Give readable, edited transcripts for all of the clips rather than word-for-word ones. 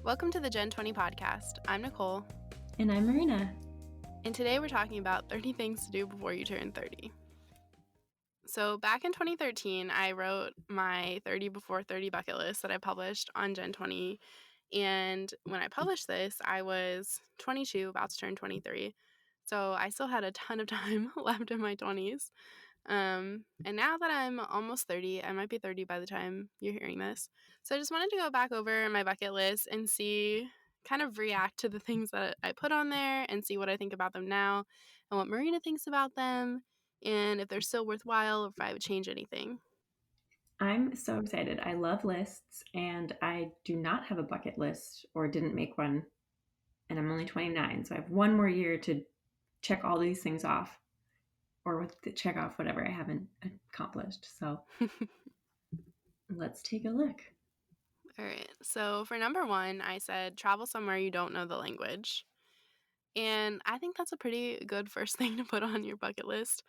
Welcome to the GenTwenty podcast. I'm Nicole. And I'm Marina. And today we're talking about 30 things to do before you turn 30. So back in 2013, I wrote my 30 before 30 bucket list that I published on GenTwenty. And when I published this, I was 22, about to turn 23. So I still had a ton of time left in my 20s. And now that I'm almost 30, I might be 30 by the time you're hearing this. So I just wanted to go back over my bucket list and kind of react to the things that I put on there and see what I think about them now and what Marina thinks about them and if they're still worthwhile or if I would change anything. I'm so excited. I love lists, and I do not have a bucket list or didn't make one, and I'm only 29, so I have one more year to check all these things off or to check off whatever I haven't accomplished. So let's take a look. All right. So for number one, I said travel somewhere you don't know the language. And I think that's a pretty good first thing to put on your bucket list.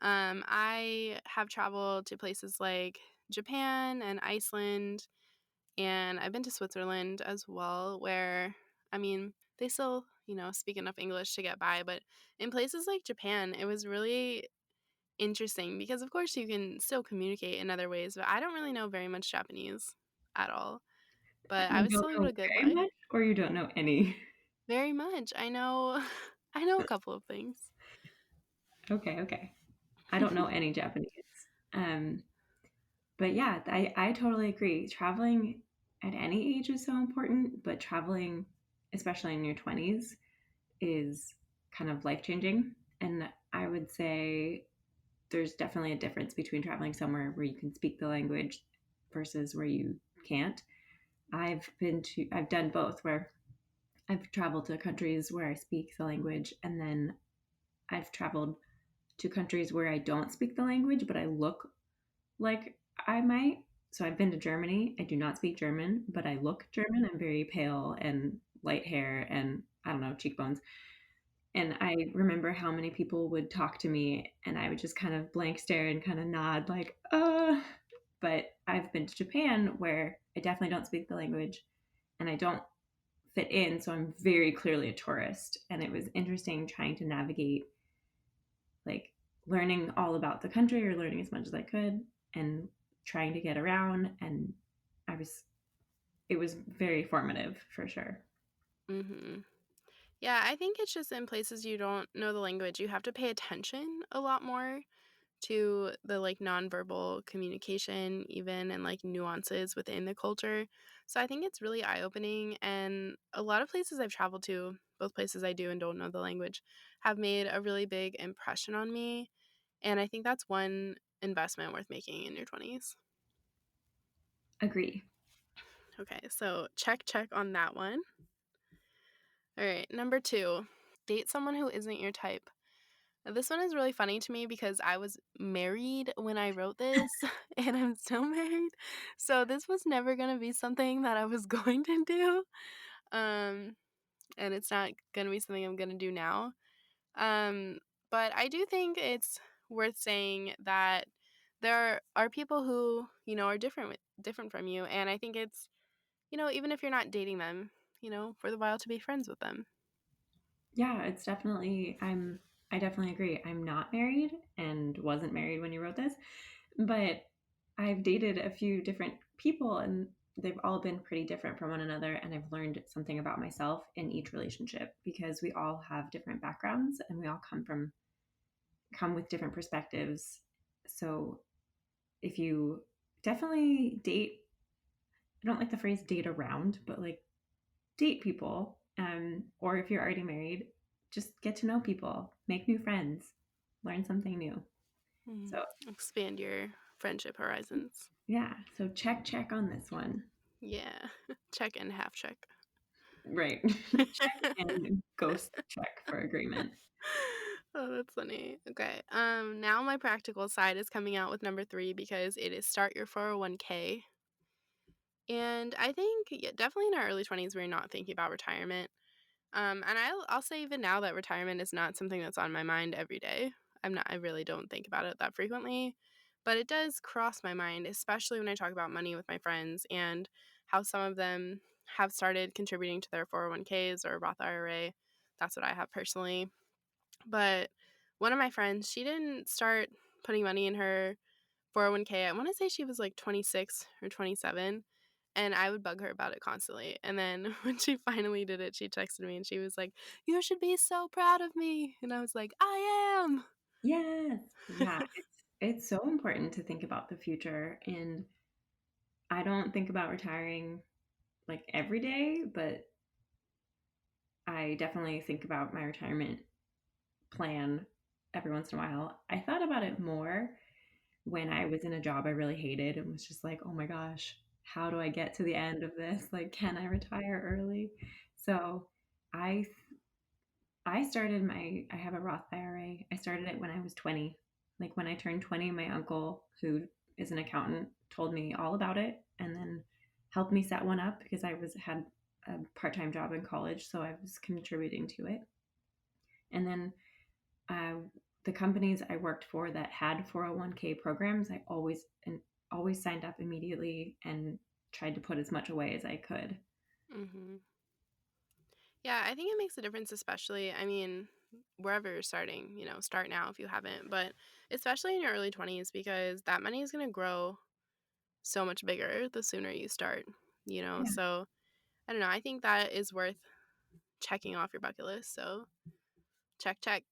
I have traveled to places like Japan and Iceland, and I've been to Switzerland as well, where, they still, speak enough English to get by. But in places like Japan, it was really interesting because, of course, you can still communicate in other ways, but I don't really know very much Japanese at all. But I You was don't still able know to get very by. much, or you don't know any? Very much. I know I know a couple of things. Okay. I don't know any Japanese. But yeah, I totally agree. Traveling at any age is so important, but traveling, especially in your 20s, is kind of life-changing. And I would say there's definitely a difference between traveling somewhere where you can speak the language versus where you can't. I've done both, where I've traveled to countries where I speak the language, and then I've traveled to countries where I don't speak the language, but I look like I might. So I've been to Germany. I do not speak German, but I look German. I'm very pale and light hair and, I don't know, cheekbones. And I remember how many people would talk to me and I would just kind of blank stare and kind of nod like, But I've been to Japan where I definitely don't speak the language and I don't fit in. So I'm very clearly a tourist. And it was interesting trying to navigate, like, learning all about the country or learning as much as I could and trying to get around. And it was very formative for sure. Mhm. Yeah, I think it's just in places you don't know the language, you have to pay attention a lot more to the, nonverbal communication even and, nuances within the culture. So I think it's really eye-opening, and a lot of places I've traveled to, both places I do and don't know the language, have made a really big impression on me, and I think that's one investment worth making in your 20s. Agree. Okay, so check on that one. All right, number 2, date someone who isn't your type. Now, this one is really funny to me because I was married when I wrote this, and I'm still married. So this was never going to be something that I was going to do. Um, and it's not going to be something I'm going to do now. But I do think it's worth saying that there are people who, are different from you. And I think it's, even if you're not dating them, for the while to be friends with them. Yeah, it's definitely, I definitely agree. I'm not married and wasn't married when you wrote this, but I've dated a few different people and they've all been pretty different from one another. And I've learned something about myself in each relationship because we all have different backgrounds and we all come with different perspectives. So if you definitely date, I don't like the phrase date around, but like date people. Or if you're already married, just get to know people, make new friends, learn something new. So Expand your friendship horizons. yeah, so check on this one. Yeah. Check and half check. Right. Check and ghost check for agreement. Oh, that's funny. Okay. Now my practical side is coming out with number 3 because it is start your 401k. And I think definitely in our early 20s we're not thinking about retirement. And I'll say even now that retirement is not something that's on my mind every day. I really don't think about it that frequently, but it does cross my mind, especially when I talk about money with my friends and how some of them have started contributing to their 401ks or Roth IRA. That's what I have personally. But one of my friends, she didn't start putting money in her 401k. I want to say she was like 26 or 27. And I would bug her about it constantly. And then when she finally did it, she texted me and she was like, "You should be so proud of me." And I was like, "I am." Yes. Yeah, it's so important to think about the future, and I don't think about retiring like every day, but I definitely think about my retirement plan every once in a while. I thought about it more when I was in a job I really hated and was just like, "Oh my gosh, how do I get to the end of this? Like, can I retire early?" So, I I have a Roth IRA. I started it when I was 20. Like when I turned 20, my uncle, who is an accountant, told me all about it and then helped me set one up because I was had a part-time job in college, so I was contributing to it. And then uh, the companies I worked for that had 401k programs, I always signed up immediately and tried to put as much away as I could. hmm Yeah, I think it makes a difference, especially, I mean, wherever you're starting, start now if you haven't, but especially in your early 20s, because that money is going to grow so much bigger the sooner you start. Yeah. So I don't know. I think that is worth checking off your bucket list. So check, check.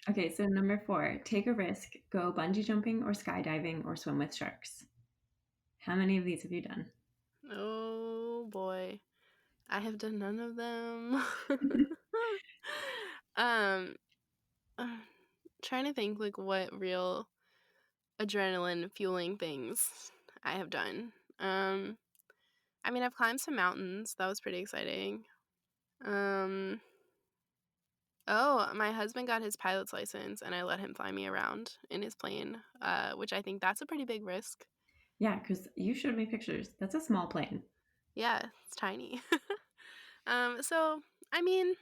Okay, so number 4, take a risk, go bungee jumping or skydiving or swim with sharks. How many of these have you done? Oh boy. I have done none of them. um, uh, trying to think like what real adrenaline fueling things I have done. Um, I mean, I've climbed some mountains. That was pretty exciting. Um, oh, my husband got his pilot's license and I let him fly me around in his plane, which I think that's a pretty big risk. Yeah, because you showed me pictures. That's a small plane. Yeah, it's tiny. So I mean,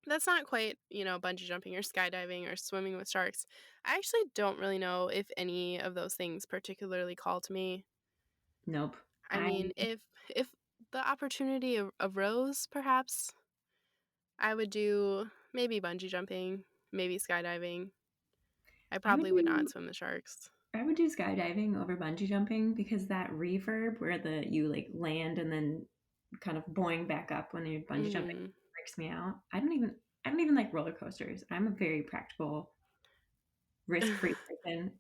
that's not quite, bungee jumping or skydiving or swimming with sharks. I actually don't really know if any of those things particularly call to me. Nope. I mean, if the opportunity arose, perhaps I would do maybe bungee jumping, maybe skydiving. I I would probably would not do swim the sharks. I would do skydiving over bungee jumping because that reverb where the you like land and then kind of boing back up when you're bungee jumping Mhm. freaks me out. I don't even like roller coasters. I'm a very practical, risk-free person.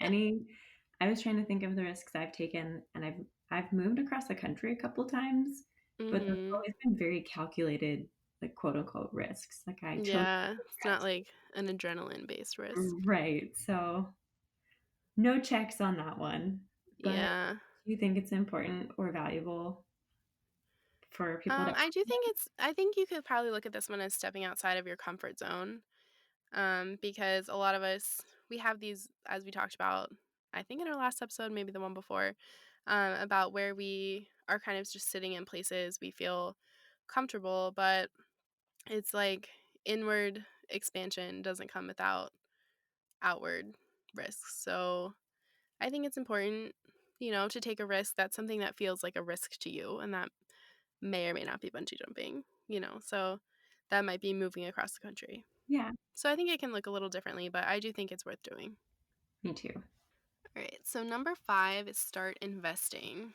I was trying to think of the risks I've taken, and I've moved across the country a couple times, but they've Mhm. always been very calculated, like quote unquote risks. Like I chose Yeah, it's not like an adrenaline based risk. right. So no checks on that one. But Yeah. do you think it's important or valuable for people to? I think you could probably look at this one as stepping outside of your comfort zone. Because a lot of us, we have these, as we talked about, I think in our last episode, maybe the one before, about where we are kind of just sitting in places we feel comfortable, but it's like inward expansion doesn't come without outward risks. So I think it's important, to take a risk. That's something that feels like a risk to you, and that may or may not be bungee jumping. So that might be moving across the country. Yeah, So I think it can look a little differently, but I do think it's worth doing. me too. All right. So number 5 is start investing.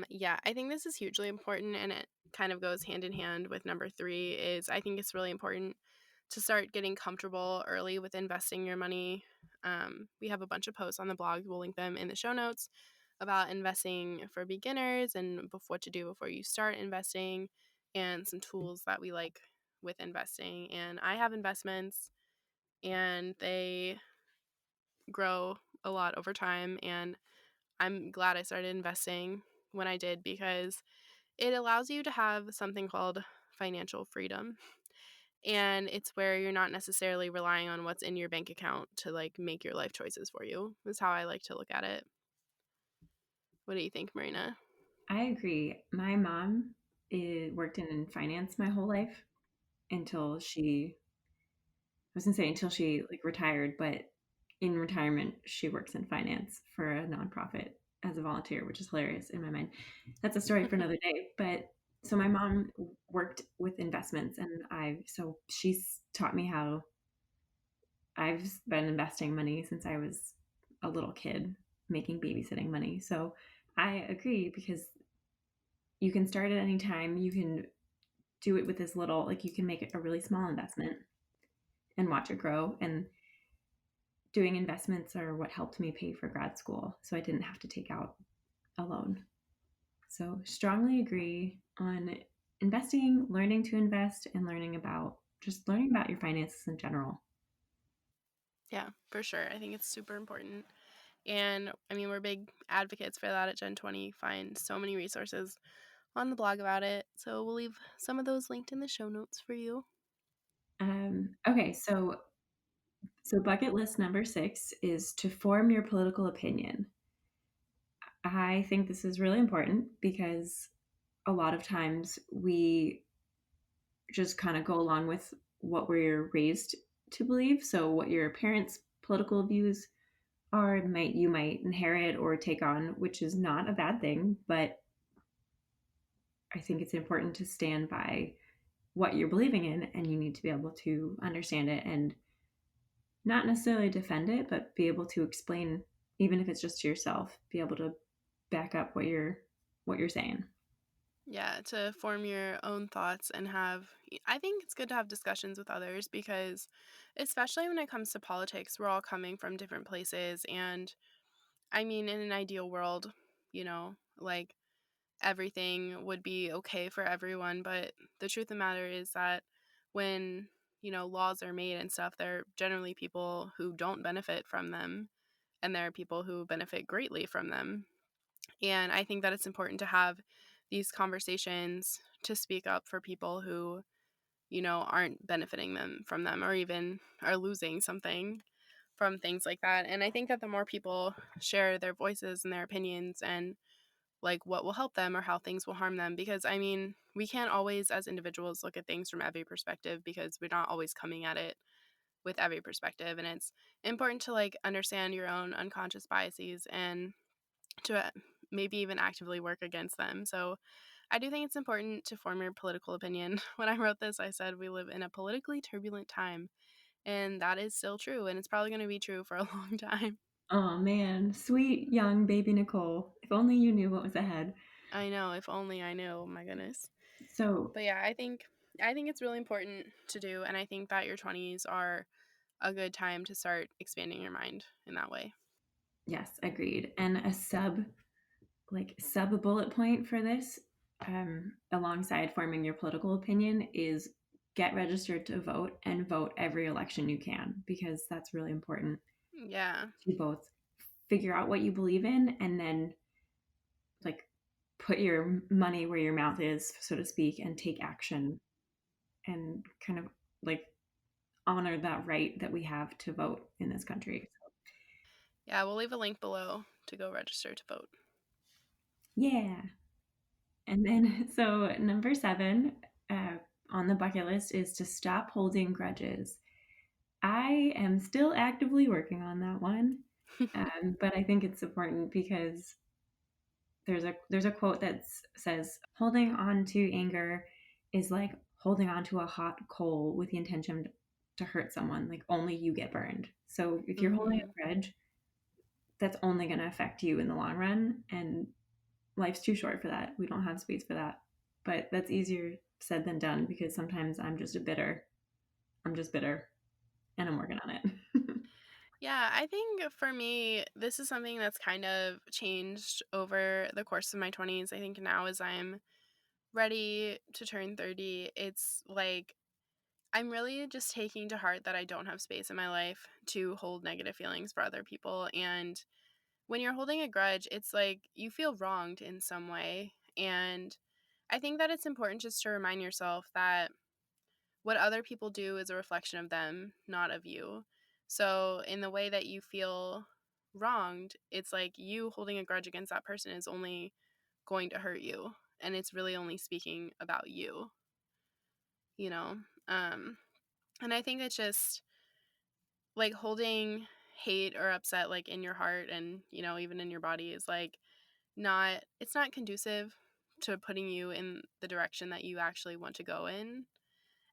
Yeah, I think this is hugely important, and it kind of goes hand in hand with number 3 is I think it's really important to start getting comfortable early with investing your money. We have a bunch of posts on the blog. We'll link them in the show notes about investing for beginners and what to do before you start investing and some tools that we like with investing. And I have investments and they grow a lot over time. And I'm glad I started investing when I did because it allows you to have something called financial freedom. And it's where you're not necessarily relying on what's in your bank account to like make your life choices for you, is how I like to look at it. What do you think, Marina? I agree. My mom worked in finance my whole life until I was gonna say until she like retired, but in retirement she works in finance for a nonprofit. as a volunteer, which is hilarious in my mind. That's a story for another day. But so my mom worked with investments, and so she's taught me how. I've been investing money since I was a little kid, making babysitting money. So I agree because you can start at any time. You can do it with this little, like you can make a really small investment and watch it grow. And doing investments are what helped me pay for grad school. So I didn't have to take out a loan. So strongly agree on investing, learning to invest, and learning about your finances in general. Yeah, for sure. I think it's super important. And I mean, we're big advocates for that at GenTwenty. Find so many resources on the blog about it. So we'll leave some of those linked in the show notes for you. Okay, so bucket list number 6 is to form your political opinion. I think this is really important because a lot of times we just kind of go along with what we're raised to believe. So what your parents' political views are, you might inherit or take on, which is not a bad thing, but I think it's important to stand by what you're believing in, and you need to be able to understand it and not necessarily defend it, but be able to explain, even if it's just to yourself, be able to back up what you're saying. Yeah, to form your own thoughts and I think it's good to have discussions with others because, especially when it comes to politics, we're all coming from different places. And I mean, in an ideal world, like everything would be okay for everyone. But the truth of the matter is that when, laws are made and stuff, there are generally people who don't benefit from them, and there are people who benefit greatly from them. And I think that it's important to have these conversations to speak up for people who, aren't benefiting them from them or even are losing something from things like that. And I think that the more people share their voices and their opinions and like what will help them or how things will harm them, because I mean, we can't always as individuals look at things from every perspective because we're not always coming at it with every perspective. And it's important to like understand your own unconscious biases and to maybe even actively work against them. So I do think it's important to form your political opinion. When I wrote this, I said we live in a politically turbulent time, and that is still true, and it's probably going to be true for a long time. Oh man, sweet young baby Nicole. If only you knew what was ahead. I know, if only I knew. Oh my goodness. So, But yeah, I think it's really important to do, and I think that your 20s are a good time to start expanding your mind in that way. yes, agreed. And a sub bullet point for this, alongside forming your political opinion, is get registered to vote and vote every election you can, because that's really important Yeah. to both figure out what you believe in and then like put your money where your mouth is, so to speak, and take action and kind of like honor that right that we have to vote in this country. Yeah, we'll leave a link below to go register to vote. Yeah. And then, so number 7 on the bucket list is to stop holding grudges. I am still actively working on that one, but I think it's important because there's a quote that says holding on to anger is like holding on to a hot coal with the intention to hurt someone. Like only you get burned. So if you're holding Hmm. a grudge, that's only going to affect you in the long run, and life's too short for that. We don't have space for that. But that's easier said than done because sometimes I'm just bitter and I'm working on it. Yeah, I think for me, this is something that's kind of changed over the course of my 20s. I think now, as I'm ready to turn 30, it's like I'm really just taking to heart that I don't have space in my life to hold negative feelings for other people. And when you're holding a grudge, it's like you feel wronged in some way. And I think that it's important just to remind yourself that what other people do is a reflection of them, not of you. So, in the way that you feel wronged, it's like you holding a grudge against that person is only going to hurt you. And it's really only speaking about you, you know? Um, and I think it's just like holding hate or upset like in your heart and, even in your body is like it's not conducive to putting you in the direction that you actually want to go in.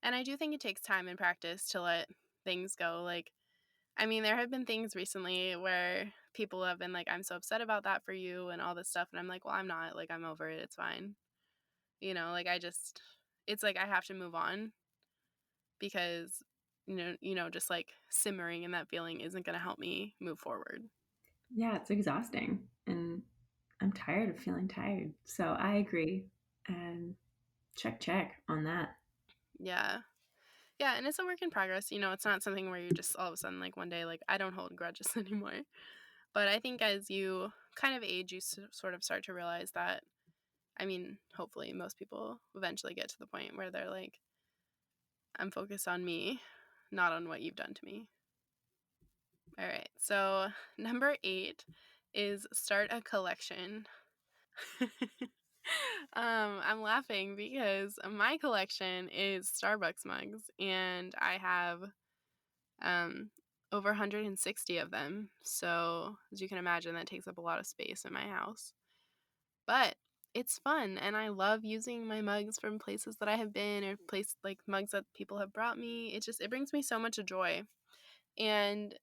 And I do think it takes time and practice to let things go. Like, I mean, there have been things recently where people have been like, I'm so upset about that for you and all this stuff. And I'm like, well, I'm not. Like, I'm over it. It's fine. Like it's like I have to move on because, just like simmering in that feeling isn't going to help me move forward. Yeah, it's exhausting. And I'm tired of feeling tired. So I agree. And check on that. Yeah. Yeah. And it's a work in progress. It's not something where you're just all of a sudden, like one day, like, I don't hold grudges anymore. But I think as you kind of age, you sort of start to realize that, I mean, hopefully most people eventually get to the point where they're like, I'm focused on me, not on what you've done to me. All right. So, number 8 is start a collection. I'm laughing because my collection is Starbucks mugs, and I have um, over 160 of them. So, as you can imagine, that takes up a lot of space in my house. But it's fun, and I love using my mugs from places that I have been or like mugs that people have brought me. It brings me so much joy. And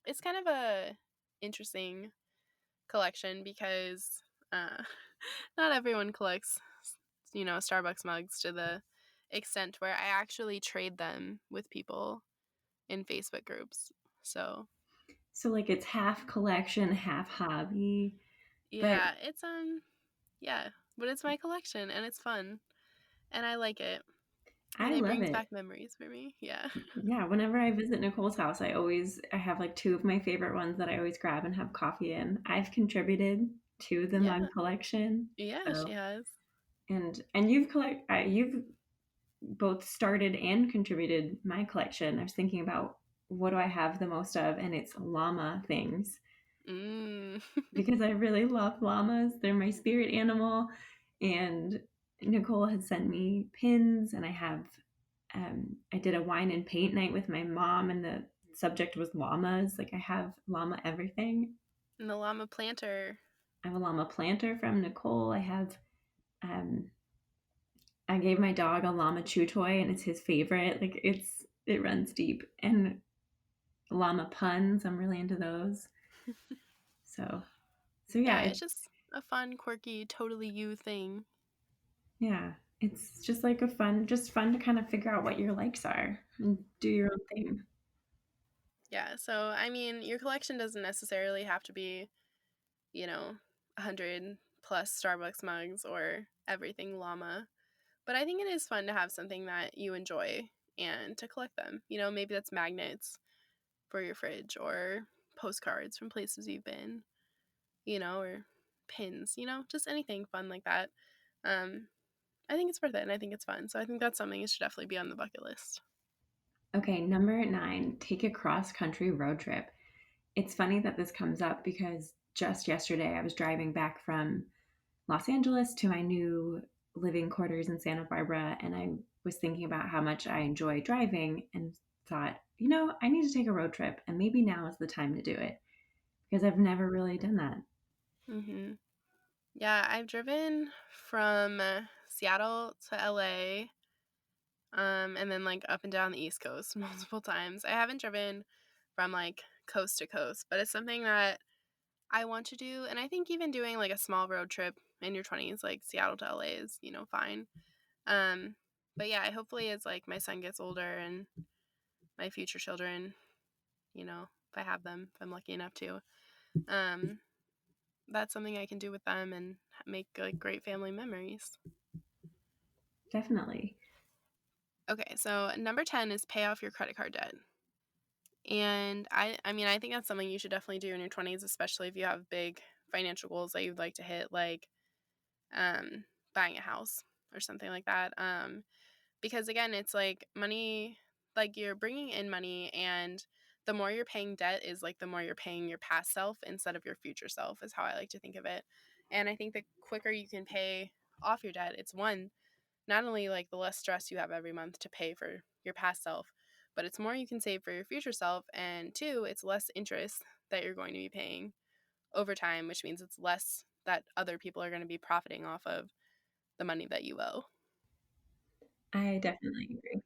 it's kind of a interesting collection because uh, not everyone collects, Starbucks mugs to the extent where I actually trade them with people in Facebook groups. So So like it's half collection, half hobby. But yeah, yeah, but it's my collection and it's fun and I like it and I it love brings it. back memories for me. Yeah. Yeah, whenever I visit Nicole's house, I have like two of my favorite ones that I always grab and have coffee in. I've contributed to the mug Yeah. collection. Yeah, she So has. and you've both started and contributed my collection. I was thinking about what do I have the most of, and it's llama things Mm. because I really love llamas. They're my spirit animal, and Nicole has sent me pins, and I did a wine and paint night with my mom, and the subject was llamas. Like I have llama everything. And the llama planter. I have a llama planter from Nicole. Um, I gave my dog a llama chew toy, and it's his favorite. Like it runs deep. And llama puns, I'm really into those. So so yeah, Yeah, it's just a fun, quirky, totally you thing. yeah, it's just like just fun to kind of figure out what your likes are and do your own thing. Yeah, so I mean, your collection doesn't necessarily have to be, 100 plus Starbucks mugs or everything llama. But I think it is fun to have something that you enjoy and to collect them. Maybe that's magnets for your fridge or postcards from places you've been, or pins, just anything fun like that. Um, I think it's worth it and I think it's fun. So I think that's something that should definitely be on the bucket list. Okay, number 9, take a cross country road trip. It's funny that this comes up because just yesterday I was driving back from Los Angeles to my new living quarters in Santa Barbara, and I was thinking about how much I enjoy driving and thought, I need to take a road trip, and maybe now is the time to do it because I've never really done that. hmm Yeah, I've driven from Seattle to LA, and then like up and down the East Coast multiple times. I haven't driven from like coast to coast, but it's something that I want to do. And I think even doing like a small road trip in your 20s, like Seattle to LA is, fine. Um, but yeah, hopefully as like my son gets older and my future children, if I have them, if I'm lucky enough to, um, that's something I can do with them and make like great family memories. Definitely. Okay, so number 10 is pay off your credit card debt. And I mean, I think that's something you should definitely do in your 20s, especially if you have big financial goals that you'd like to hit, like um, buying a house or something like that. Because again, it's like money, like you're bringing in money, and the more you're paying debt is like the more you're paying your past self instead of your future self, is how I like to think of it. And I think the quicker you can pay off your debt, it's not only like the less stress you have every month to pay for your past self, but it's more you can save for your future self. And two, it's less interest that you're going to be paying over time, which means it's less that other people are going to be profiting off of the money that you owe. I definitely agree.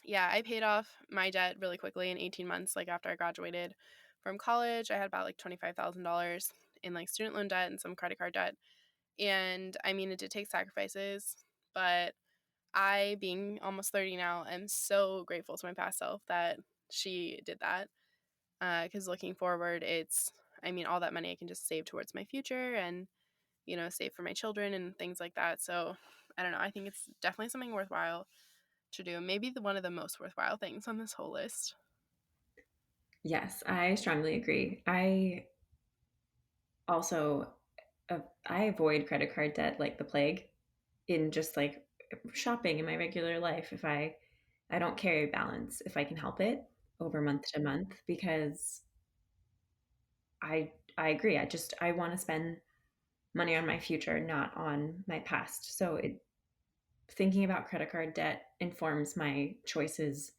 Yeah, I paid off my debt really quickly in 18 months. Like after I graduated from college, I had about like $25,000 in like student loan debt and some credit card debt. And I mean, it did take sacrifices, but I, being almost 30 now, am so grateful to my past self that she did that. Because looking forward, I mean, all that money I can just save towards my future and, save for my children and things like that. So I don't know. I think it's definitely something worthwhile to do. Maybe one of the most worthwhile things on this whole list. Yes, I strongly agree. I also I avoid credit card debt like the plague in just like shopping in my regular life. If I don't carry balance if I can help it over month to month because I agree. I want to spend money on my future, not on my past. So thinking about credit card debt informs my choices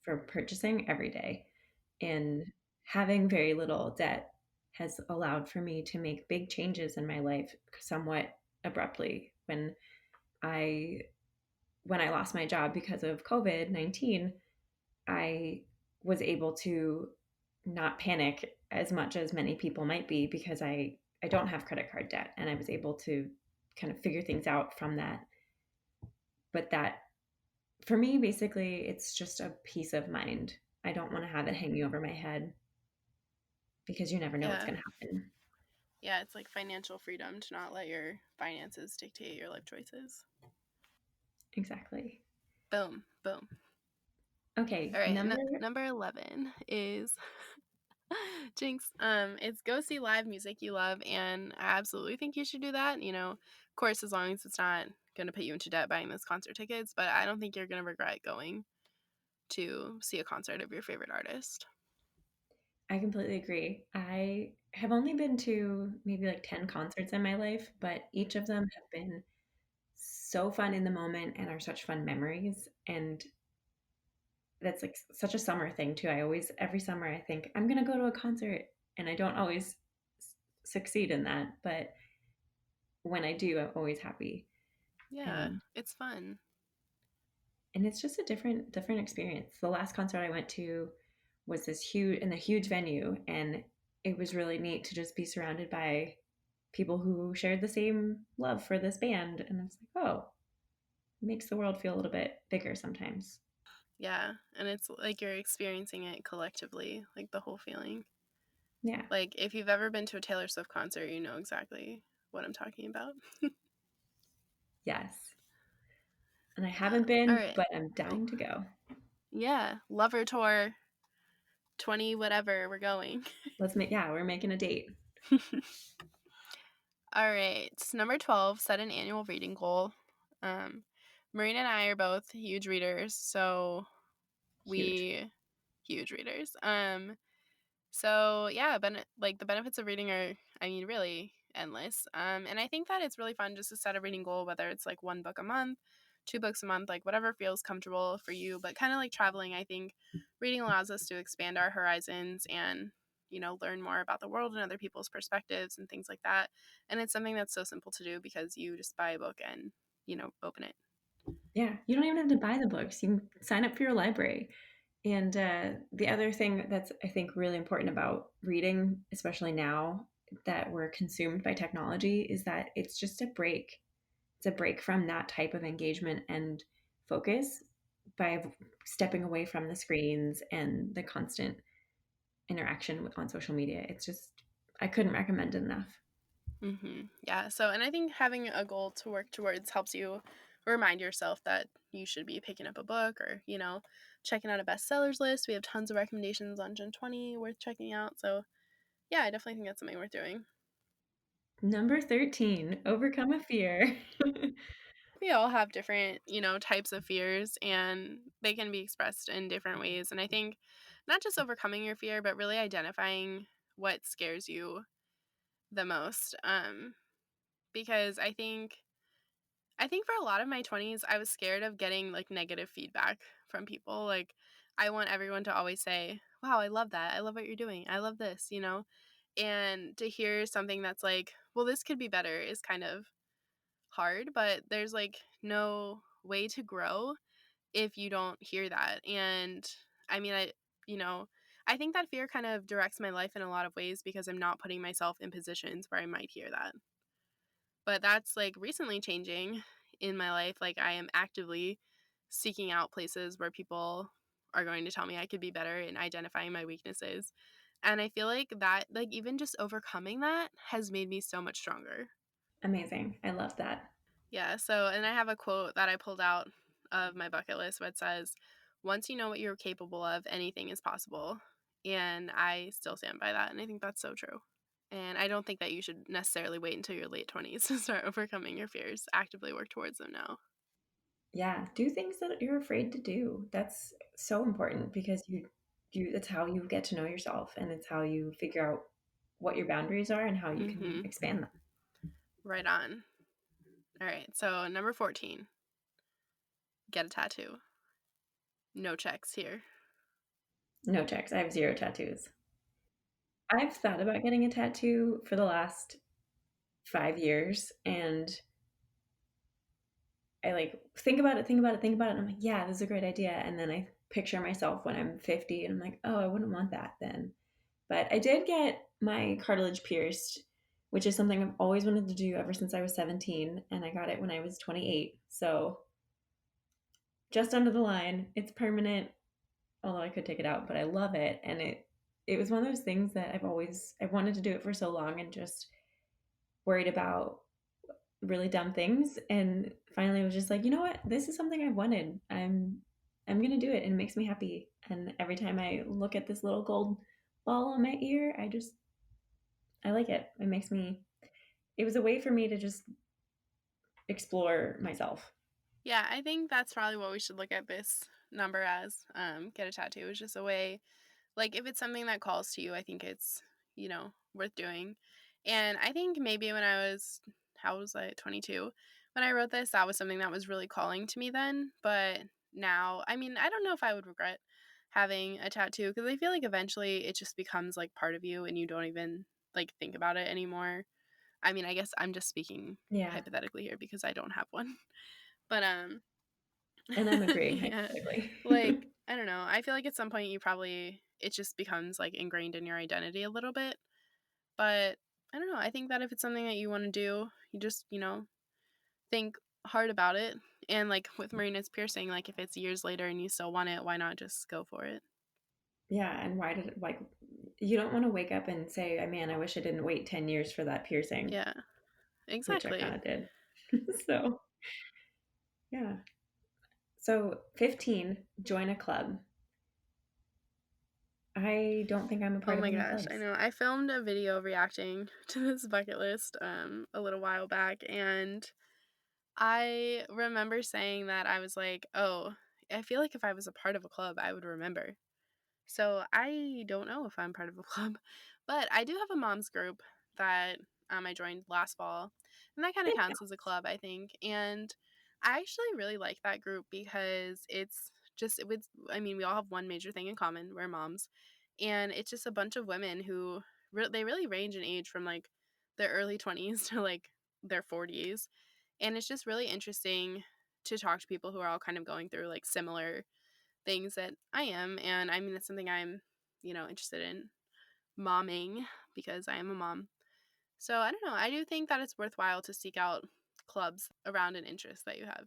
for purchasing every day. And having very little debt has allowed for me to make big changes in my life somewhat abruptly. I when I lost my job because of COVID-19, I was able to not panic as much as many people might be because I don't have credit card debt and I was able to kind of figure things out from that. But that for me basically it's just a peace of mind. I don't want to have it hanging over my head because you never know what's Yeah. going to happen. Yeah, it's like financial freedom to not let your finances dictate your life choices. Exactly. Boom, boom. Okay, All right, number number 11 is Jinx. It's go see live music you love, and I absolutely think you should do that. Of course, as long as it's not going to put you into debt buying those concert tickets, but I don't think you're going to regret going to see a concert of your favorite artist. I completely agree. I have only been to maybe like 10 concerts in my life, but each of them have been so fun in the moment and are such fun memories. And that's like such a summer thing too. I always, every summer, I think I'm going to go to a concert and I don't always succeed in that. But when I do, I'm always happy. Yeah, And, it's fun. and it's just a different experience. The last concert I went to was this huge, in a huge venue. And it was really neat to just be surrounded by people who shared the same love for this band. And I was like, oh, it makes the world feel a little bit bigger sometimes. Yeah, and it's like you're experiencing it collectively, like the whole feeling. Yeah. Like if you've ever been to a Taylor Swift concert, you know exactly what I'm talking about. Yes. And I haven't All been, right. but I'm Oh, dying to go. yeah. Lover Tour 20 whatever, we're going. We're making a date. All right. Number 12, set an annual reading goal. Um, Marina and I are both huge readers, so Huge. we huge readers. So yeah, like the benefits of reading are, I mean, really endless. And I think that it's really fun just to set a reading goal, whether it's like one book a month, two books a month, like whatever feels comfortable for you. But kind of like traveling, I think reading allows us to expand our horizons and learn more about the world and other people's perspectives and things like that. And it's something that's so simple to do because you just buy a book and open it. Yeah. You don't even have to buy the books. You can sign up for your library. And the other thing that's, I think, really important about reading, especially now that we're consumed by technology, is that it's just a break. It's a break from that type of engagement and focus by stepping away from the screens and the constant interaction on social media. It's just, I couldn't recommend it enough. Yeah. So, and I think having a goal to work towards helps you remind yourself that you should be picking up a book or, checking out a bestsellers list. We have tons of recommendations on GenTwenty worth checking out. So, yeah, I definitely think that's something worth doing. Number 13, overcome a fear. We all have different, types of fears and they can be expressed in different ways. And I think not just overcoming your fear, but really identifying what scares you the most. Because I think for a lot of my 20s, I was scared of getting like negative feedback from people. Like, I want everyone to always say, wow, I love that. I love what you're doing. I love this, you know? And to hear something that's like, well, this could be better is kind of hard, but there's like no way to grow if you don't hear that. And I mean, you know, I think that fear kind of directs my life in a lot of ways because I'm not putting myself in positions where I might hear that. But that's like recently changing in my life. Like, I am actively seeking out places where people are going to tell me I could be better in identifying my weaknesses. And I feel like that, like, even just overcoming that has made me so much stronger. Amazing. I love that. Yeah. So, and I have a quote that I pulled out of my bucket list where it says, once you know what you're capable of, anything is possible. And I still stand by that. And I think that's so true. And I don't think that you should necessarily wait until your late 20s to start overcoming your fears. Actively work towards them now. Yeah, do things that you're afraid to do. That's so important because you that's how you get to know yourself and it's how you figure out what your boundaries are and how you can Mm-hmm. expand them. Right on. All right. So, number 14, get a tattoo. No checks here. No checks. I have 0 tattoos. I've thought about getting a tattoo for the last 5 years, and I, like, think about it, think about it, think about it, and I'm like, "Yeah, this is a great idea," and then I picture myself when I'm 50, and I'm like, "Oh, I wouldn't want that then." But I did get my cartilage pierced, which is something I've always wanted to do ever since I was 17, and I got it when I was 28, so just under the line. It's permanent, although I could take it out, but I love it, and it was one of those things that I've wanted to do it for so long and just worried about really dumb things, and finally was just like, "You know what? This is something I've wanted. I'm gonna do it, and it makes me happy." And every time I look at this little gold ball on my ear, I like it. It makes me it was a way for me to just explore myself. Yeah, I think that's probably what we should look at this number as. Get a tattoo is just a way, like, if it's something that calls to you, I think it's, worth doing. And I think maybe when I was, how was I, 22, when I wrote this, that was something that was really calling to me then. But now, I mean, I don't know if I would regret having a tattoo because I feel like eventually it just becomes like part of you and you don't even like think about it anymore. I mean, I guess I'm just speaking Yeah, hypothetically here because I don't have one. But and I'm agreeing yeah. hypothetically. Like, I don't know. I feel like at some point it just becomes like ingrained in your identity a little bit. But I don't know. I think that if it's something that you want to do, you just, think hard about it. And like with Marina's piercing, like if it's years later and you still want it, why not just go for it? Yeah, and why did it like you don't want to wake up and say, "Oh, man, I wish I didn't wait 10 years for that piercing," Yeah, which I kind exactly. of did. So, yeah. So, 15, join a club. I don't think I'm a Oh part of my any gosh, I clubs. know. I filmed a video reacting to this bucket list a little while back, and I remember saying that I was like, "Oh, I feel like if I was a part of a club, I would remember." So I don't know if I'm part of a club, but I do have a mom's group that I joined last fall, and that kind of It counts as a club, I think. And I actually really like that group because it's just it would. I mean, we all have one major thing in common: we're moms, and it's just a bunch of women who they really range in age from like their early 20s to like their 40s, and it's just really interesting to talk to people who are all kind of going through like similar things that I am. And I mean, it's something I'm, interested in momming because I am a mom. So I don't know. I do think that it's worthwhile to seek out clubs around an interest that you have.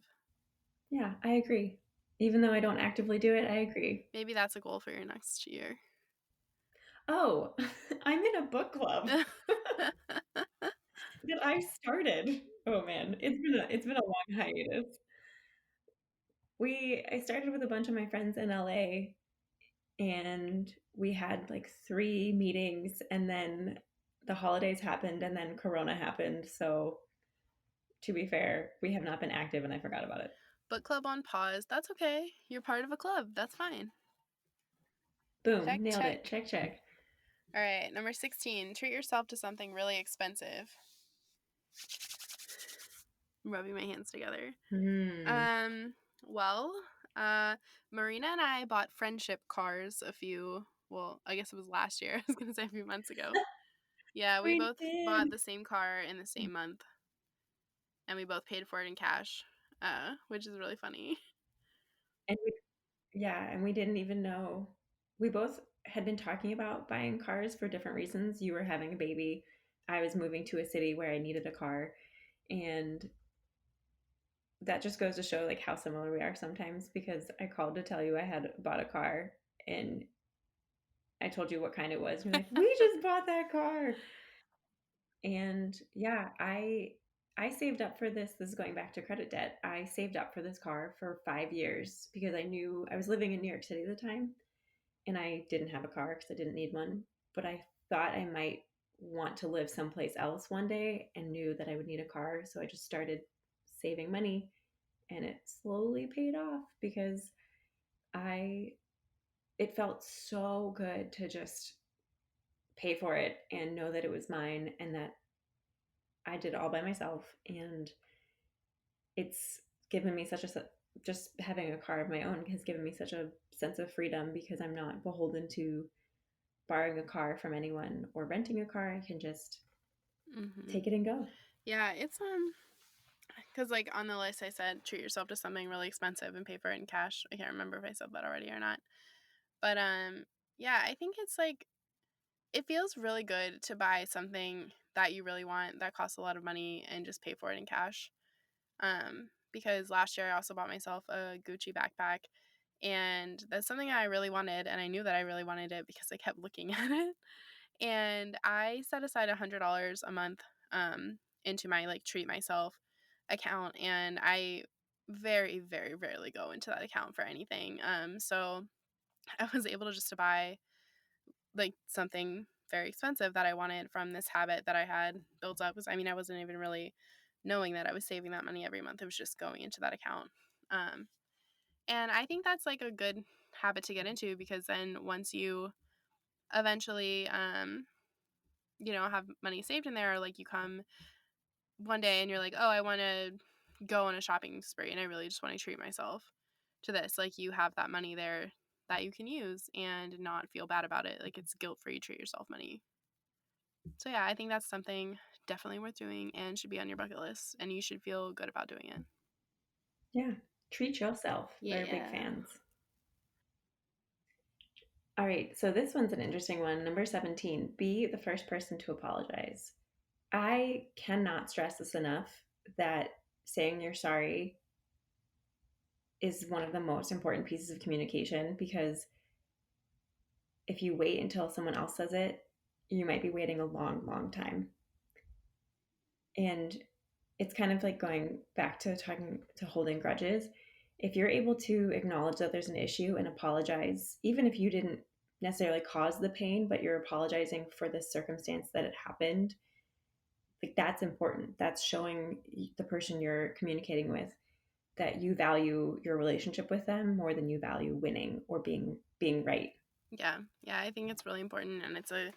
Yeah, I agree. Even though I don't actively do it, I agree. Maybe that's a goal for your next year. Oh, I'm in a book club that I started. Oh man, it's been a long hiatus. I started with a bunch of my friends in LA and we had like 3 meetings and then the holidays happened and then corona happened. So to be fair, we have not been active and I forgot about it. Book club on pause. That's okay. You're part of a club. That's fine. Check, Boom, nailed it. check. Check, check. All right. Number 16, treat yourself to something really expensive. I'm rubbing my hands together. Hmm. Um, well, Marina and I bought friendship cars I guess it was last year. I was going to say a few months ago. Yeah, we We both bought did. the same car in the same month, and we both paid for it in cash, which is really funny. And we didn't even know. We both had been talking about buying cars for different reasons. You were having a baby. I was moving to a city where I needed a car. And that just goes to show like how similar we are sometimes because I called to tell you I had bought a car and I told you what kind it was. You're like, we just bought that car. And yeah, I saved up for this. This is going back to credit debt. I saved up for this car for 5 years because I knew I was living in New York City at the time and I didn't have a car because I didn't need one. But I thought I might want to live someplace else one day and knew that I would need a car. So I just started saving money and it slowly paid off because I it felt so good to just pay for it and know that it was mine and that I did it all by myself. And it's given me such a just having a car of my own has given me such a sense of freedom because I'm not beholden to borrowing a car from anyone or renting a car. I can just Mm-hmm. take it and go. Yeah, it's because like on the list I said treat yourself to something really expensive and pay for it in cash. I can't remember if I said that already or not. But yeah, I think it's like it feels really good to buy something that you really want that costs a lot of money and just pay for it in cash. Because last year I also bought myself a Gucci backpack, and that's something I really wanted, and I knew that I really wanted it because I kept looking at it. And I set aside $100 a month into my like treat myself account, and I very very rarely go into that account for anything. So I was able to just to buy like something very expensive that I wanted from this habit that I had built up. Because I mean, I wasn't even really knowing that I was saving that money every month. It was just going into that account. Um, and I think that's like a good habit to get into because then once you eventually, have money saved in there, or like you come one day and you're like, oh, I want to go on a shopping spree and I really just want to treat myself to this. Like you have that money there that you can use and not feel bad about it. Like it's guilt free treat yourself money. So yeah, I think that's something definitely worth doing and should be on your bucket list, and you should feel good about doing it. Yeah. Treat yourself. We're big Yeah. fans. All right. So this one's an interesting one. Number 17, be the first person to apologize. I cannot stress this enough that saying you're sorry is one of the most important pieces of communication because if you wait until someone else says it, you might be waiting a long, long time. And it's kind of like going back to talking to holding grudges. If you're able to acknowledge that there's an issue and apologize, even if you didn't necessarily cause the pain, but you're apologizing for the circumstance that it happened, like that's important. That's showing the person you're communicating with that you value your relationship with them more than you value winning or being right. Yeah. Yeah. I think it's really important and it's a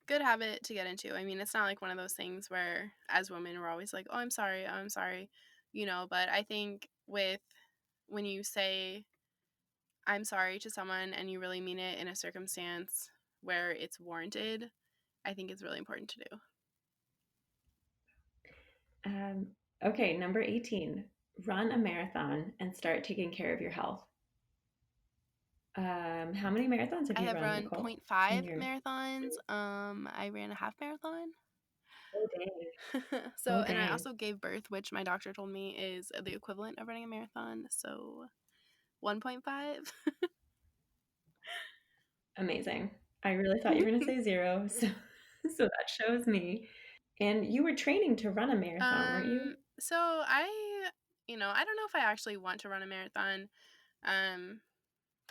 good habit to get into. I mean, it's not like one of those things where as women we're always like, oh, I'm sorry, oh, I'm sorry, but I think when you say I'm sorry to someone and you really mean it in a circumstance where it's warranted, I think it's really important to do. Um, okay, number 18, run a marathon and start taking care of your health. How many marathons have I you have run, run Nicole? point In 5 your marathons. I ran a half marathon. Oh dang. So, Oh and I dang. also gave birth, which my doctor told me is the equivalent of running a marathon. So, 1.5. Amazing. I really thought you were gonna say zero. So that shows me. And you were training to run a marathon, weren't you? So I don't know if I actually want to run a marathon. Um,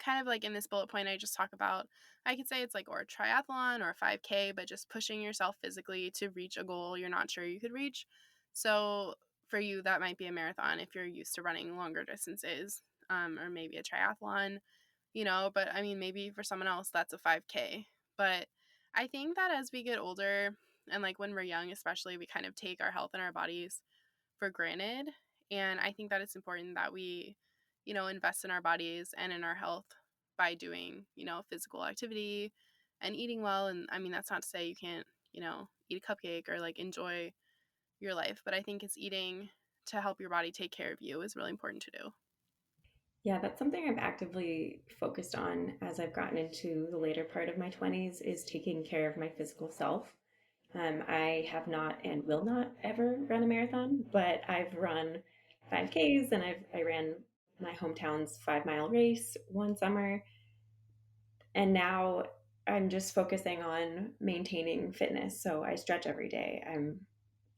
Kind of like in this bullet point I just talk about, I could say it's like or a triathlon or a 5K, but just pushing yourself physically to reach a goal you're not sure you could reach. So for you, that might be a marathon if you're used to running longer distances, or maybe a triathlon, but I mean, maybe for someone else, that's a 5K. But I think that as we get older, and like when we're young, especially, we kind of take our health and our bodies for granted. And I think that it's important that we, invest in our bodies and in our health by doing, physical activity and eating well. And I mean, that's not to say you can't, eat a cupcake or like enjoy your life, but I think it's eating to help your body take care of you is really important to do. Yeah, that's something I've actively focused on as I've gotten into the later part of my 20s is taking care of my physical self. I have not and will not ever run a marathon, but I've run 5Ks and I ran my hometown's 5 mile race one summer. And now I'm just focusing on maintaining fitness. So I stretch every day. I'm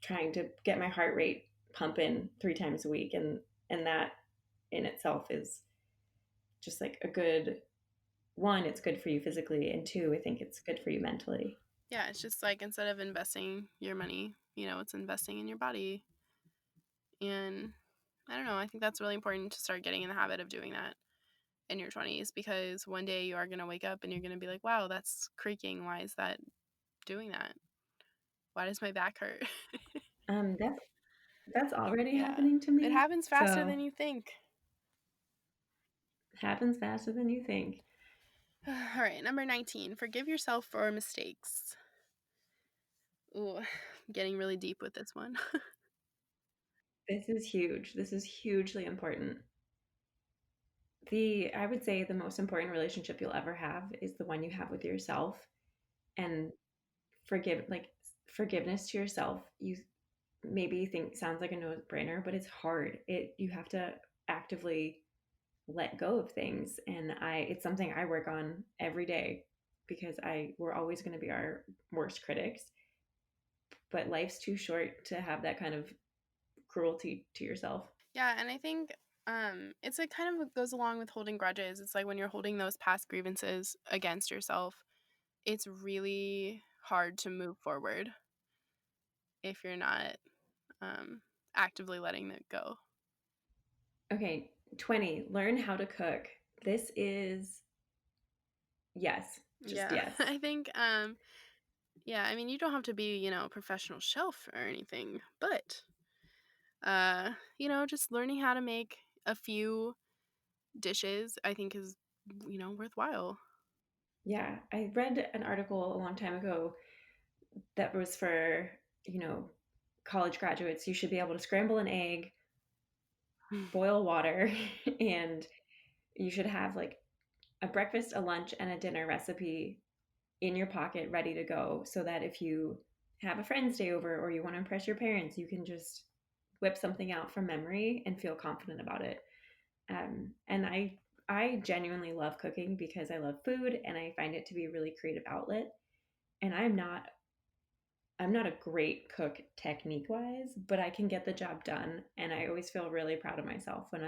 trying to get my heart rate pumping 3 times a week. And that in itself is just like a good one, it's good for you physically. And two, I think it's good for you mentally. Yeah, it's just like instead of investing your money, it's investing in your body. And I don't know, I think that's really important to start getting in the habit of doing that in your 20s because one day you are going to wake up and you're going to be like, wow, that's creaking. Why is that doing that? Why does my back hurt? That's already Yeah, happening to it me. happens faster So than you think. happens faster than you think. All right, number 19, forgive yourself for mistakes. Ooh, getting really deep with this one. This is huge. This is hugely important. I would say the most important relationship you'll ever have is the one you have with yourself. And forgiveness to yourself, you maybe think sounds like a no-brainer, but it's hard. You have to actively let go of things. And it's something I work on every day because we're always going to be our worst critics, but life's too short to have that kind of cruelty to yourself. Yeah, and I think it's like kind of goes along with holding grudges. It's like when you're holding those past grievances against yourself, it's really hard to move forward if you're not um, actively letting it go. Okay, 20, learn how to cook. This is yes, just Yeah, yes. I think, yeah, I mean, you don't have to be, a professional chef or anything, but, just learning how to make a few dishes, I think is, worthwhile. Yeah, I read an article a long time ago that was for, you know, college graduates. You should be able to scramble an egg, boil water, and you should have like a breakfast, a lunch, and a dinner recipe in your pocket ready to go so that if you have a friend stay over or you want to impress your parents, you can just whip something out from memory and feel confident about it. And I genuinely love cooking because I love food and I find it to be a really creative outlet. And I'm not a great cook technique wise, but I can get the job done. And I always feel really proud of myself when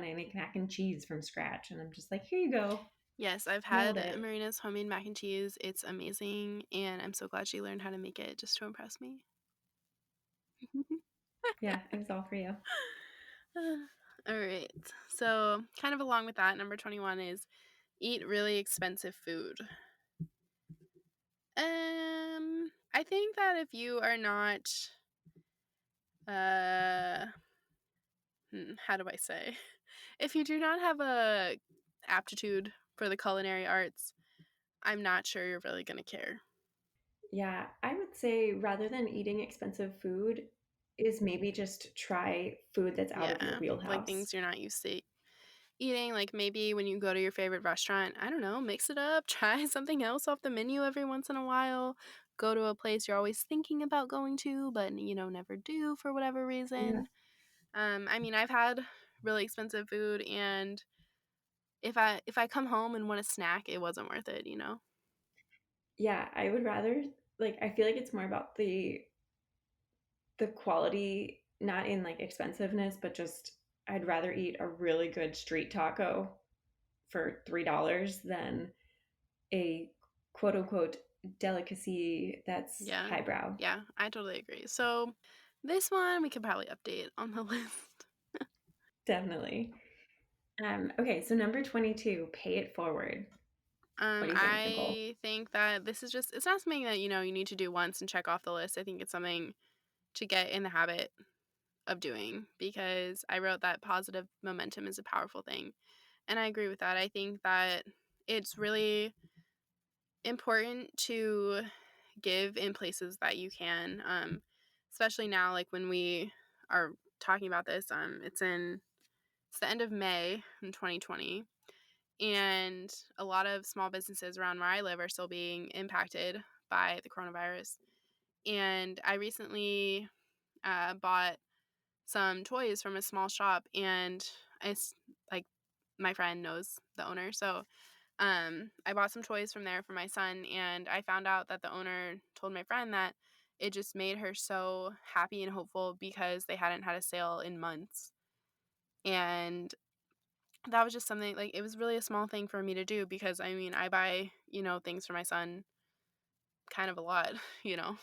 I make mac and cheese from scratch and I'm just like, here you go. Yes, I've Nailed had it. Marina's homemade mac and cheese. It's amazing, and I'm so glad she learned how to make it just to impress me. Yeah, it was all for you. All right. So, kind of along with that, number 21 is eat really expensive food. I think that if you are not uh how do I say? If you do not have a aptitude for the culinary arts, I'm not sure you're really going to care. Yeah, I would say rather than eating expensive food, is maybe just try food that's out of your Yeah, like wheelhouse. things you're not used to eating. Like maybe when you go to your favorite restaurant, I don't know, mix it up, try something else off the menu every once in a while. Go to a place you're always thinking about going to, but never do for whatever Yeah. reason. I mean, I've had really expensive food, and if I come home and want a snack, it wasn't worth it. Yeah, I would rather like I feel like it's more about the quality, not in like expensiveness, but just I'd rather eat a really good street taco for $3 than a quote unquote delicacy that's Yeah, highbrow. yeah, I totally agree. So this one we could probably update on the list. Definitely. Okay, so number 22, pay it forward. What do you think, Nicole? I think that this is just, it's not something that, you need to do once and check off the list. I think it's something to get in the habit of doing, because I wrote that positive momentum is a powerful thing. And I agree with that. I think that it's really important to give in places that you can, especially now, like when we are talking about this, it's the end of May in 2020, and a lot of small businesses around where I live are still being impacted by the coronavirus. And I recently bought some toys from a small shop, and it's like my friend knows the owner, so I bought some toys from there for my son, and I found out that the owner told my friend that it just made her so happy and hopeful because they hadn't had a sale in months. And that was just something, like, it was really a small thing for me to do, because I mean, I buy, things for my son kind of a lot,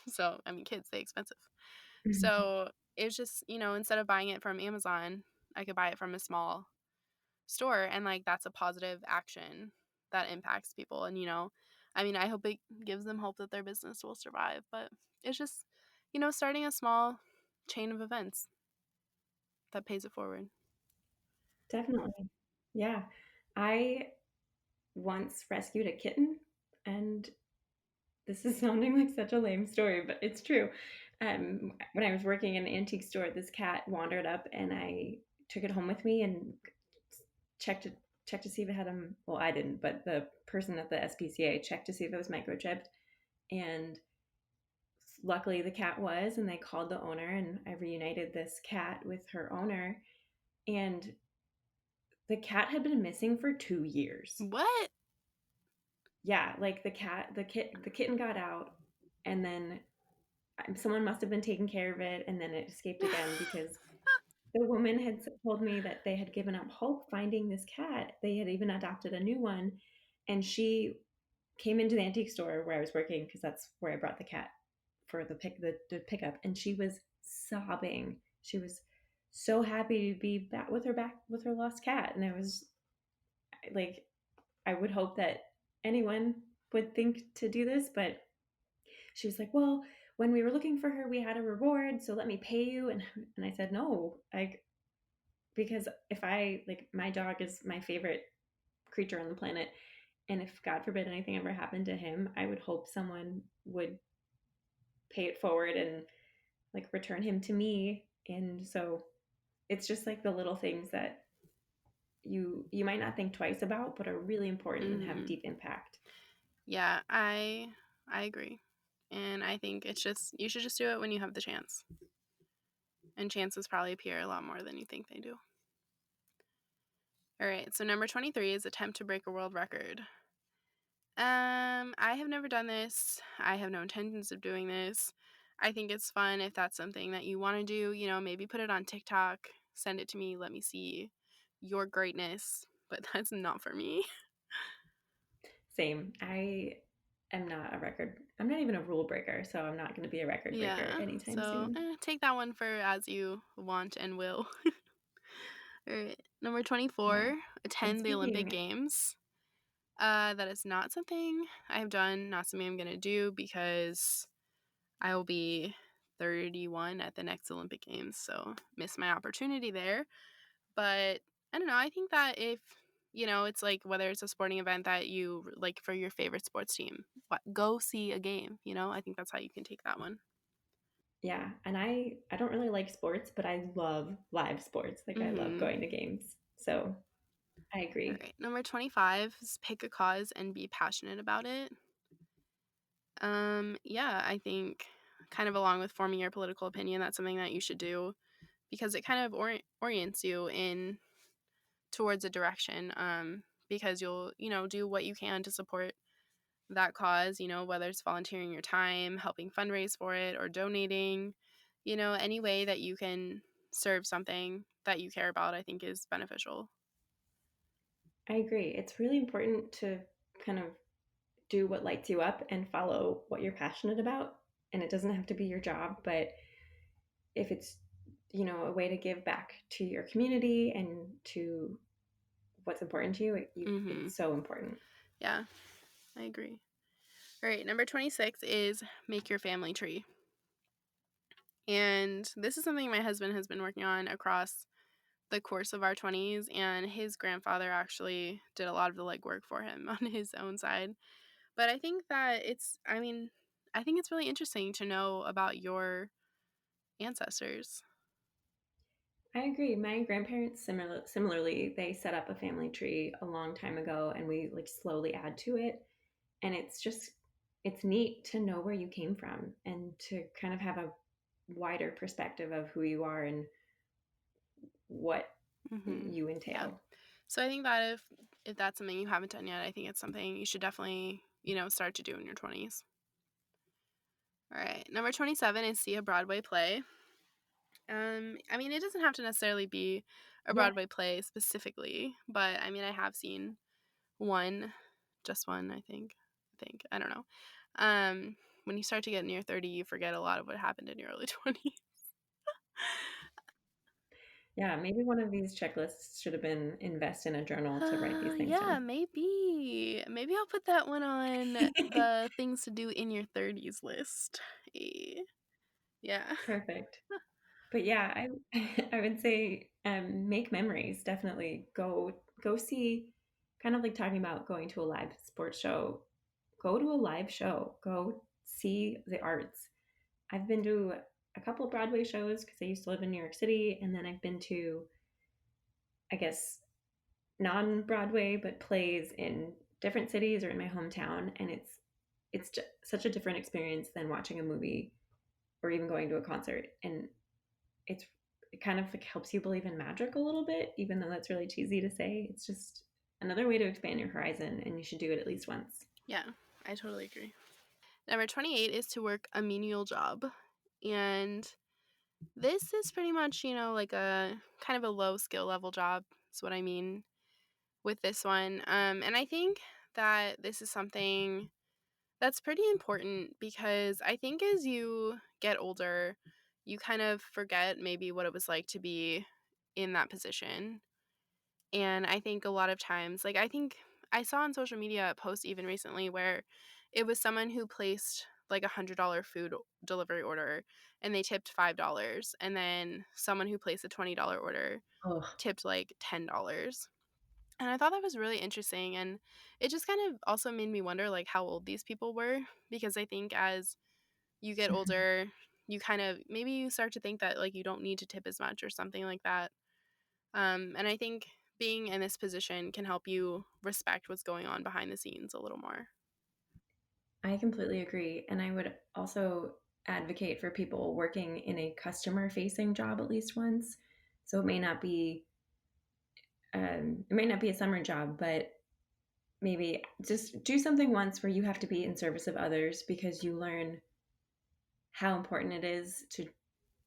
so I mean, kids, they expensive. Mhm. So it was just, instead of buying it from Amazon, I could buy it from a small store, and like that's a positive action that impacts people. And I mean, I hope it gives them hope that their business will survive, but it's just, starting a small chain of events that pays it forward. Definitely. Yeah. I once rescued a kitten, and this is sounding like such a lame story, but it's true. When I was working in an antique store, this cat wandered up, and I took it home with me and checked it, checked to see if it had well, I didn't, but the person at the SPCA checked to see if it was microchipped, and luckily the cat was, and they called the owner, and I reunited this cat with her owner, and the cat had been missing for 2 years. What? Yeah, like the kitten got out, and then someone must have been taking care of it, and then it escaped again because the woman had told me that they had given up hope finding this cat. They had even adopted a new one, and she came into the antique store where I was working, because that's where I brought the cat for the pickup, and she was sobbing. She was so happy to be back with her lost cat, and I was like, I would hope that anyone would think to do this, but she was like, "Well, when we were looking for her, we had a reward, so let me pay you." And I said, "No, because if I like, my dog is my favorite creature on the planet, and if God forbid anything ever happened to him, I would hope someone would pay it forward and like return him to me." And so it's just like the little things that you might not think twice about, but are really important and have Hmm. deep impact. Yeah, I agree. And I think it's just, you should just do it when you have the chance. And chances probably appear a lot more than you think they do. All right, so number 23 is attempt to break a world record. I have never done this. I have no intentions of doing this. I think it's fun if that's something that you want to do, maybe put it on TikTok, send it to me, let me see your greatness, but that's not for me. Same. I am not a record. I'm not even a rule breaker, so I'm not going to be a record breaker Yeah, anytime so soon. take that one for as you want and will. All right, number Yeah. 24, And attend the Olympic speaking, Games. That is not something I have done, not something I'm going to do, because I will be 31 at the next Olympic Games, so miss my opportunity there. But I don't know. I think that if, it's like whether it's a sporting event that you like for your favorite sports team, go see a game, I think that's how you can take that one. yeah, and I don't really like sports, but I love live sports. Like I love Mm-hmm. going to games. So I All agree. right. Number 25 is pick a cause and be passionate about it. Yeah, I think kind of along with forming your political opinion, that's something that you should do, because it kind of orients you in towards a direction, because you'll do what you can to support that cause, whether it's volunteering your time, helping fundraise for it, or donating, any way that you can serve something that you care about, I think is beneficial. I agree. It's really important to kind of do what lights you up and follow what you're passionate about. And it doesn't have to be your job, but if it's, a way to give back to your community and to what's important to you, Mm-hmm. it's so important. Yeah, I agree. All right, number 26 is make your family tree. And this is something my husband has been working on across the course of our 20s, and his grandfather actually did a lot of the legwork for him on his own side. But I think that I think it's really interesting to know about your ancestors. I agree. My grandparents similarly, they set up a family tree a long time ago and we like slowly add to it. And it's neat to know where you came from and to kind of have a wider perspective of who you are and what you Yeah. entail. So I think that if that's something you haven't done yet, I think it's something you should definitely, start to do in your 20s. All right. Number 27 is see a Broadway play. It doesn't have to necessarily be a Yeah, Broadway play specifically, but I have seen one, just one, I think. I don't know. When you start to get near 30, you forget a lot of what happened in your early 20s. yeah. Maybe one of these checklists should have been invest in a journal to write these things Yeah, down. maybe. Maybe I'll put that one on the things to do in your 30s list. Yeah. Perfect. But yeah, I I would say make memories. Definitely go see. Kind of like talking about going to a live sports show. Go to a live show. Go see the arts. I've been to a couple of Broadway shows because I used to live in New York City, and then I've been to, I guess, non-Broadway but plays in different cities or in my hometown, and it's just such a different experience than watching a movie or even going to a concert. And it's it kind of like helps you believe in magic a little bit, even though that's really cheesy to say. It's just another way to expand your horizon, and you should do it at least once. Yeah, I totally agree. Number 28 is to work a menial job. And this is pretty much, like a kind of a low skill level job, is what I mean with this one. And I think that this is something that's pretty important because I think as you get older, you kind of forget maybe what it was like to be in that position. And I think a lot of times, like, I think I saw on social media a post even recently where it was someone who placed like $100 food delivery order and they tipped $5. And then someone who placed a $20 order Oh, tipped like $10. And I thought that was really interesting. And it just kind of also made me wonder like how old these people were, because I think as you get older, you kind of maybe you start to think that like you don't need to tip as much or something like that. And I think being in this position can help you respect what's going on behind the scenes a little more. I completely agree. And I would also advocate for people working in a customer facing job at least once. So it might not be a summer job, but maybe just do something once where you have to be in service of others because you learn how important it is to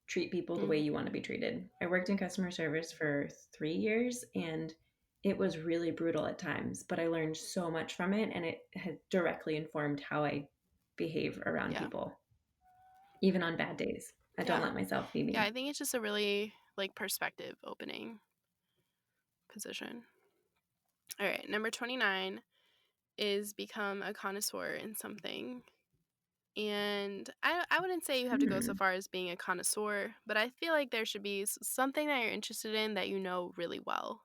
treat people the way Mm, you want to be treated. I worked in customer service for 3 years and it was really brutal at times, but I learned so much from it and it had directly informed how I behave around yeah. people, even on bad days. I don't Yeah. let myself be Yeah. me. I think it's just a really like perspective opening position. All right. Number 29 is become a connoisseur in something. And I wouldn't say you have to go so Hmm. far as being a connoisseur, but I feel like there should be something that you're interested in that you know really well.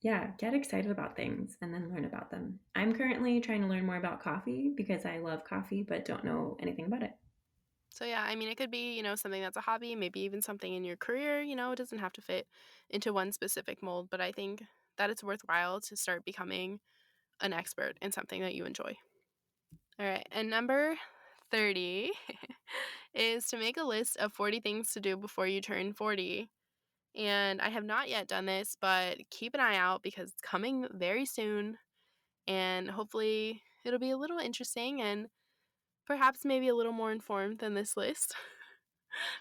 Yeah, get excited about things and then learn about them. I'm currently trying to learn more about coffee because I love coffee but don't know anything about it. So yeah, it could be, something that's a hobby, maybe even something in your career, it doesn't have to fit into one specific mold, but I think that it's worthwhile to start becoming an expert in something that you enjoy. All right, and number 30 is to make a list of 40 things to do before you turn 40. And I have not yet done this, but keep an eye out because it's coming very soon. And hopefully it'll be a little interesting and perhaps maybe a little more informed than this list.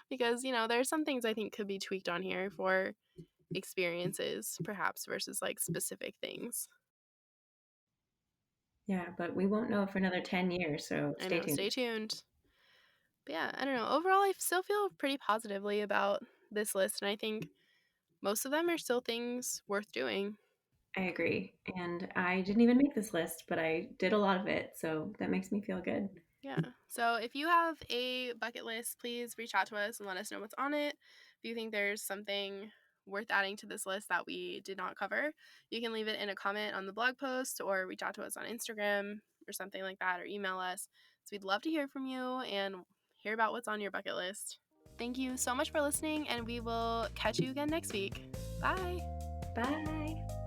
Because, there are some things I think could be tweaked on here for experiences, perhaps, versus like specific things. Yeah, but we won't know for another 10 years, so I stay know, tuned. stay tuned. But yeah, I don't know. Overall, I still feel pretty positively about this list. And I think most of them are still things worth doing. I agree. And I didn't even make this list, but I did a lot of it, so that makes me feel good. Yeah. So if you have a bucket list, please reach out to us and let us know what's on it. If you think there's something worth adding to this list that we did not cover, you can leave it in a comment on the blog post or reach out to us on Instagram or something like that, or email us. So we'd love to hear from you and hear about what's on your bucket list. Thank you so much for listening, and we will catch you again next week. Bye. Bye.